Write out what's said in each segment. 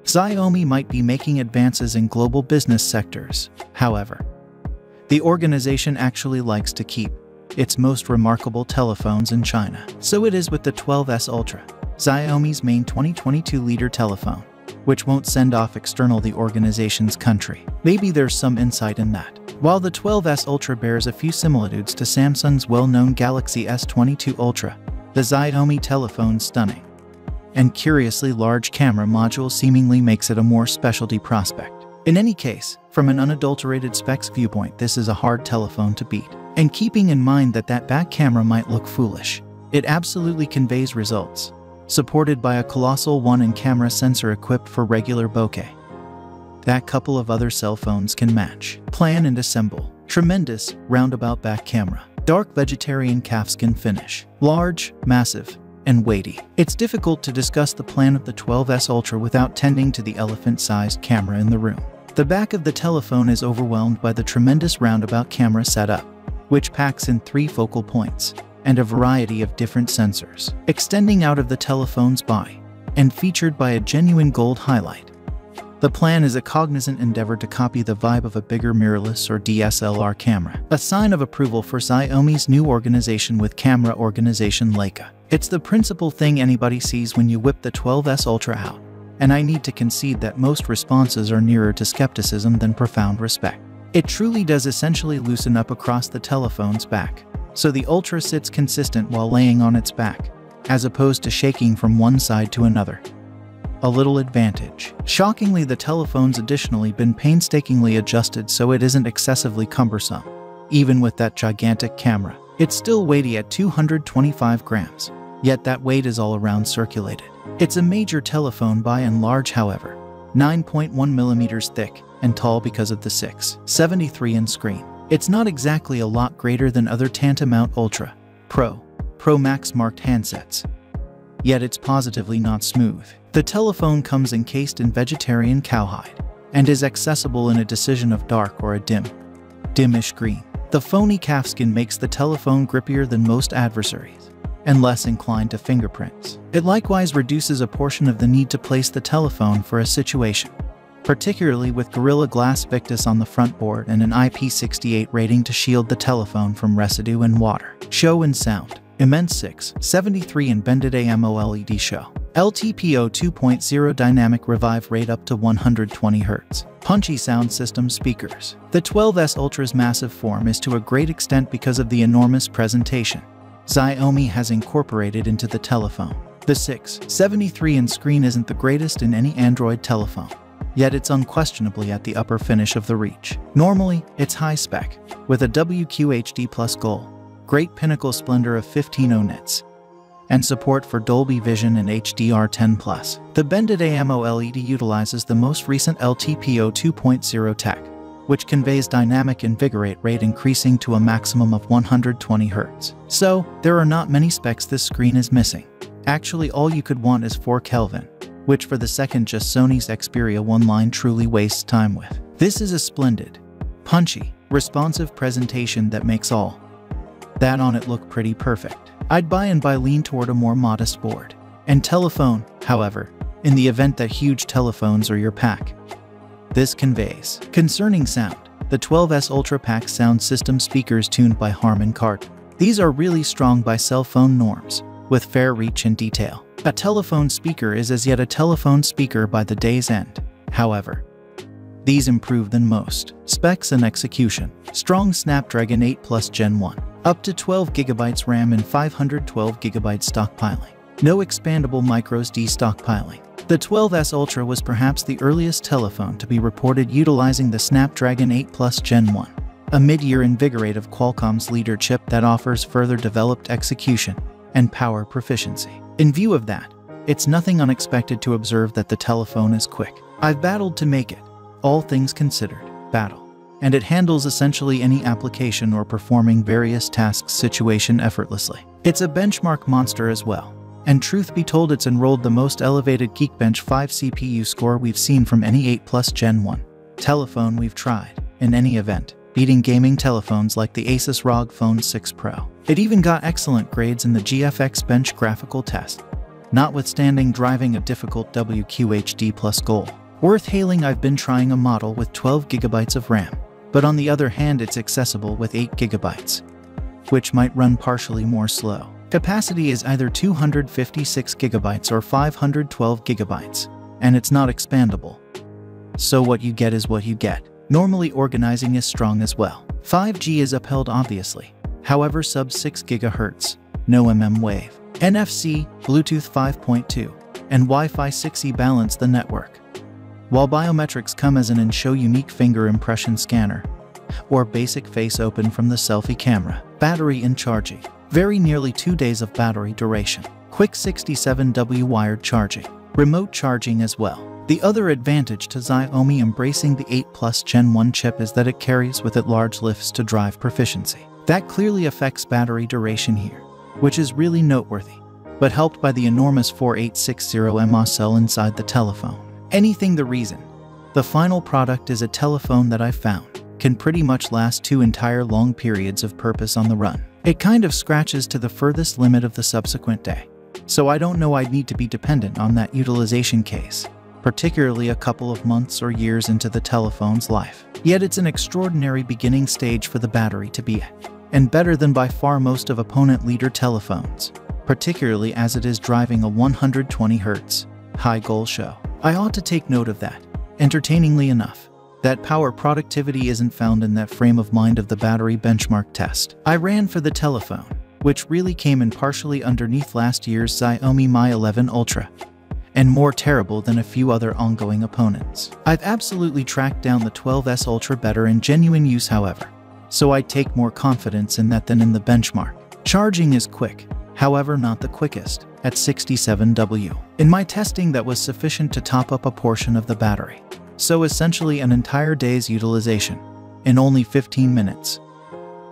Xiaomi might be making advances in global business sectors, however. The organization actually likes to keep its most remarkable telephones in China. So it is with the 12S Ultra, Xiaomi's main 2022 leader telephone, which won't send off external the organization's country. Maybe there's some insight in that. While the 12S Ultra bears a few similitudes to Samsung's well-known Galaxy S22 Ultra, the Xiaomi telephone's stunning and curiously large camera module seemingly makes it a more specialty prospect. In any case, from an unadulterated specs viewpoint, this is a hard telephone to beat. And keeping in mind that back camera might look foolish, it absolutely conveys results, supported by a colossal 1-in camera sensor equipped for regular bokeh that couple of other cell phones can match. Plan and assemble. Tremendous, roundabout back camera. Dark vegetarian calfskin finish. Large, massive, and weighty. It's difficult to discuss the plan of the 12S Ultra without tending to the elephant-sized camera in the room. The back of the telephone is overwhelmed by the tremendous roundabout camera setup, which packs in 3 focal points and a variety of different sensors, extending out of the telephone's body and featured by a genuine gold highlight. The plan is a cognizant endeavor to copy the vibe of a bigger mirrorless or DSLR camera, a sign of approval for Xiaomi's new organization with camera organization Leica. It's the principal thing anybody sees when you whip the 12S Ultra out, and I need to concede that most responses are nearer to skepticism than profound respect. It truly does essentially loosen up across the telephone's back, so the Ultra sits consistent while laying on its back, as opposed to shaking from one side to another. A little advantage. Shockingly, the telephone's additionally been painstakingly adjusted so it isn't excessively cumbersome. Even with that gigantic camera, it's still weighty at 225 grams, yet that weight is all around circulated. It's a major telephone by and large, however, 9.1 millimeters thick and tall because of the 6.73-in screen. It's not exactly a lot greater than other tantamount Ultra, Pro Max marked handsets. Yet it's positively not smooth. The telephone comes encased in vegetarian cowhide and is accessible in a decision of dark or a dimish green. The phony calfskin makes the telephone grippier than most adversaries and less inclined to fingerprints. It likewise reduces a portion of the need to place the telephone for a situation, particularly with Gorilla Glass Victus on the front board and an IP68 rating to shield the telephone from residue and water. Show and sound. Immense 6.73-in bended AMOLED show. LTPO 2.0 dynamic revive rate up to 120 Hz. Punchy sound system speakers. The 12S Ultra's massive form is to a great extent because of the enormous presentation Xiaomi has incorporated into the telephone. The 6.73-in screen isn't the greatest in any Android telephone, yet it's unquestionably at the upper finish of the reach. Normally, it's high spec, with a WQHD Plus goal, great pinnacle splendor of 1500 nits, and support for Dolby Vision and HDR10+. The bended AMOLED utilizes the most recent LTPO 2.0 tech, which conveys dynamic invigorate rate increasing to a maximum of 120 Hz. So, there are not many specs this screen is missing. Actually, all you could want is 4 Kelvin, which for the second just Sony's Xperia 1 line truly wastes time with. This is a splendid, punchy, responsive presentation that makes all that on it look pretty perfect. I'd buy lean toward a more modest board and telephone, however, in the event that huge telephones are your pack. This conveys. Concerning sound, the 12S Ultra packs sound system speakers tuned by Harman Kardon. These are really strong by cell phone norms, with fair reach and detail. A telephone speaker is as yet a telephone speaker by the day's end, however. These improve than most. Specs and execution. Strong Snapdragon 8 Plus Gen 1. Up to 12 GB RAM and 512 GB stockpiling. No expandable microSD stockpiling. The 12S Ultra was perhaps the earliest telephone to be reported utilizing the Snapdragon 8 Plus Gen 1, a mid-year invigorate of Qualcomm's leader chip that offers further developed execution and power proficiency. In view of that, it's nothing unexpected to observe that the telephone is quick. I've battled to make it, all things considered, and it handles essentially any application or performing various tasks situation effortlessly. It's a benchmark monster as well, and truth be told, it's enrolled the most elevated Geekbench 5 CPU score we've seen from any 8 Plus Gen 1 telephone we've tried, in any event, beating gaming telephones like the Asus ROG Phone 6 Pro. It even got excellent grades in the GFX Bench graphical test, notwithstanding driving a difficult WQHD Plus goal. Worth hailing. I've been trying a model with 12 GB of RAM, but on the other hand it's accessible with 8 GB, which might run partially more slow. Capacity is either 256 GB or 512 GB, and it's not expandable. So what you get is what you get. Normally organizing is strong as well. 5G is upheld obviously, however sub 6 GHz, no mmWave. NFC, Bluetooth 5.2, and Wi-Fi 6E balance the network. While biometrics come as an and-show unique finger impression scanner, or basic face open from the selfie camera. Battery and charging. Very nearly 2 days of battery duration. Quick 67W wired charging. Remote charging as well. The other advantage to Xiaomi embracing the 8 Plus Gen 1 chip is that it carries with it large lifts to drive proficiency. That clearly affects battery duration here, which is really noteworthy, but helped by the enormous 4860 mAh cell inside the telephone. Anything the reason. The final product is a telephone that I found can pretty much last 2 entire long periods of purpose on the run. It kind of scratches to the furthest limit of the subsequent day, so I don't know I'd need to be dependent on that utilization case, particularly a couple of months or years into the telephone's life. Yet it's an extraordinary beginning stage for the battery to be at, and better than by far most of opponent leader telephones, particularly as it is driving a 120Hz high goal show. I ought to take note of that. Entertainingly enough, that power productivity isn't found in that frame of mind of the battery benchmark test I ran for the telephone, which really came in partially underneath last year's Xiaomi Mi 11 Ultra, and more terrible than a few other ongoing opponents. I've absolutely tracked down the 12S Ultra better in genuine use however, so I take more confidence in that than in the benchmark. Charging is quick, however not the quickest, at 67W. In my testing that was sufficient to top up a portion of the battery. So essentially an entire day's utilization, in only 15 minutes,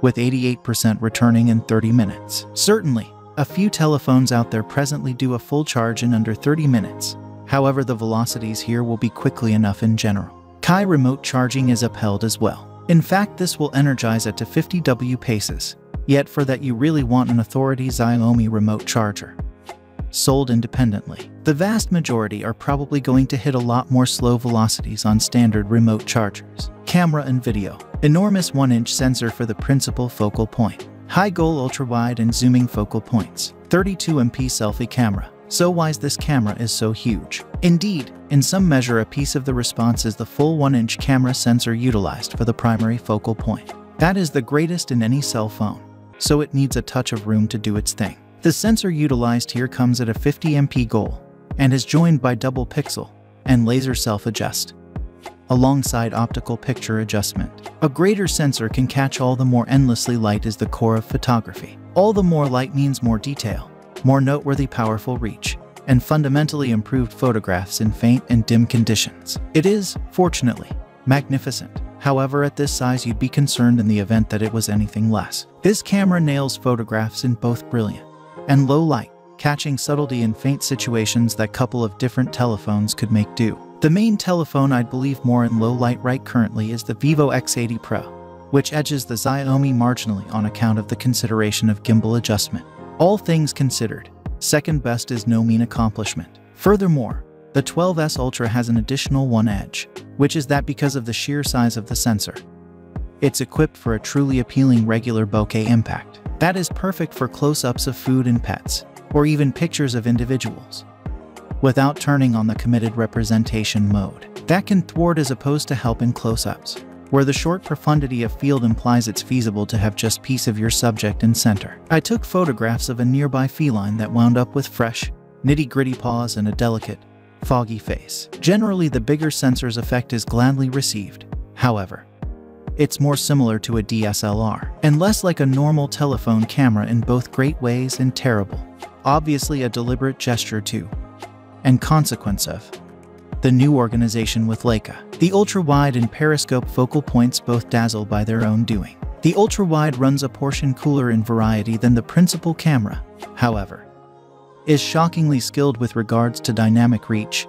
with 88% returning in 30 minutes. Certainly, a few telephones out there presently do a full charge in under 30 minutes, however the velocities here will be quickly enough in general. Qi remote charging is upheld as well. In fact, this will energize at to 50W paces, yet for that you really want an authority Xiaomi remote charger. Sold independently. The vast majority are probably going to hit a lot more slow velocities on standard remote chargers. Camera and video. Enormous 1-inch sensor for the principal focal point. High goal ultra-wide and zooming focal points. 32MP selfie camera. So why's this camera is so huge? Indeed, in some measure a piece of the response is the full 1-inch camera sensor utilized for the primary focal point. That is the greatest in any cell phone, so it needs a touch of room to do its thing. The sensor utilized here comes at a 50MP goal, and is joined by double pixel and laser self-adjust, alongside optical picture adjustment. A greater sensor can catch all the more endlessly light is the core of photography. All the more light means more detail, more noteworthy powerful reach, and fundamentally improved photographs in faint and dim conditions. It is, fortunately, magnificent. However, at this size you'd be concerned in the event that it was anything less. This camera nails photographs in both brilliant and low light, catching subtlety in faint situations that couple of different telephones could make do. The main telephone I'd believe more in low light right currently is the Vivo X80 Pro, which edges the Xiaomi marginally on account of the consideration of gimbal adjustment. All things considered, second best is no mean accomplishment. Furthermore, the 12S Ultra has an additional one edge, which is that because of the sheer size of the sensor, it's equipped for a truly appealing regular bokeh impact. That is perfect for close-ups of food and pets, or even pictures of individuals, without turning on the committed representation mode. That can thwart as opposed to help in close-ups, where the short profundity of field implies it's feasible to have just piece of your subject in center. I took photographs of a nearby feline that wound up with fresh, nitty-gritty paws and a delicate, foggy face. Generally, the bigger sensor's effect is gladly received, however. It's more similar to a DSLR, and less like a normal telephone camera in both great ways and terrible. Obviously a deliberate gesture too, and consequence of the new organization with Leica. The ultra-wide and periscope focal points both dazzle by their own doing. The ultra-wide runs a portion cooler in variety than the principal camera, however, is shockingly skilled with regards to dynamic reach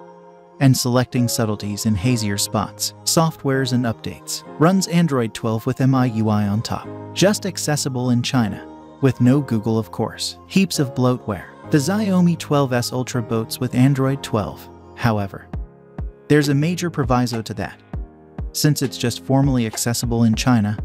and selecting subtleties in hazier spots. Softwares and updates. Runs Android 12 with MIUI on top. Just accessible in China, with no Google of course. Heaps of bloatware. The Xiaomi 12S Ultra boats with Android 12, however, There's a major proviso to that. Since it's just formally accessible in China,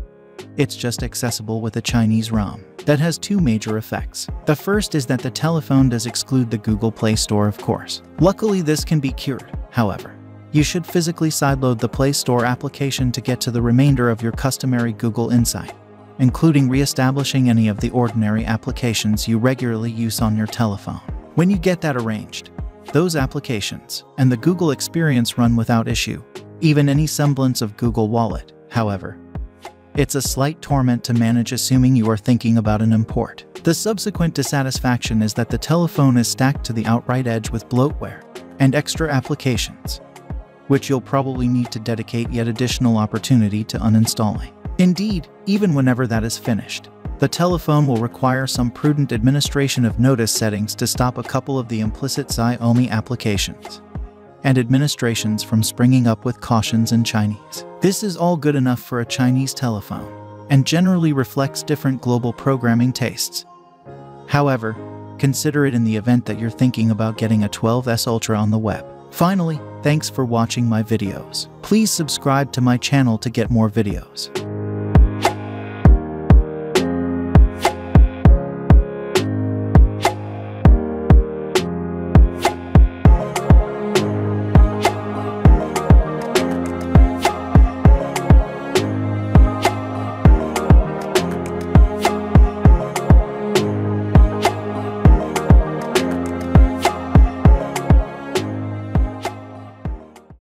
it's just accessible with a Chinese ROM. That has two major effects. The first is that the telephone does exclude the Google Play Store, of course. Luckily, this can be cured, however. You should physically sideload the Play Store application to get to the remainder of your customary Google Insight, including re-establishing any of the ordinary applications you regularly use on your telephone. When you get that arranged, those applications and the Google experience run without issue, even any semblance of Google Wallet, however. It's a slight torment to manage, assuming you are thinking about an import. The subsequent dissatisfaction is that the telephone is stacked to the outright edge with bloatware and extra applications, which you'll probably need to dedicate yet additional opportunity to uninstalling. Indeed, even whenever that is finished, the telephone will require some prudent administration of notice settings to stop a couple of the implicit Xiaomi applications and administrations from springing up with cautions in Chinese. This is all good enough for a Chinese telephone and generally reflects different global programming tastes. However, consider it in the event that you're thinking about getting a 12S Ultra on the web. Finally, thanks for watching my videos. Please subscribe to my channel to get more videos.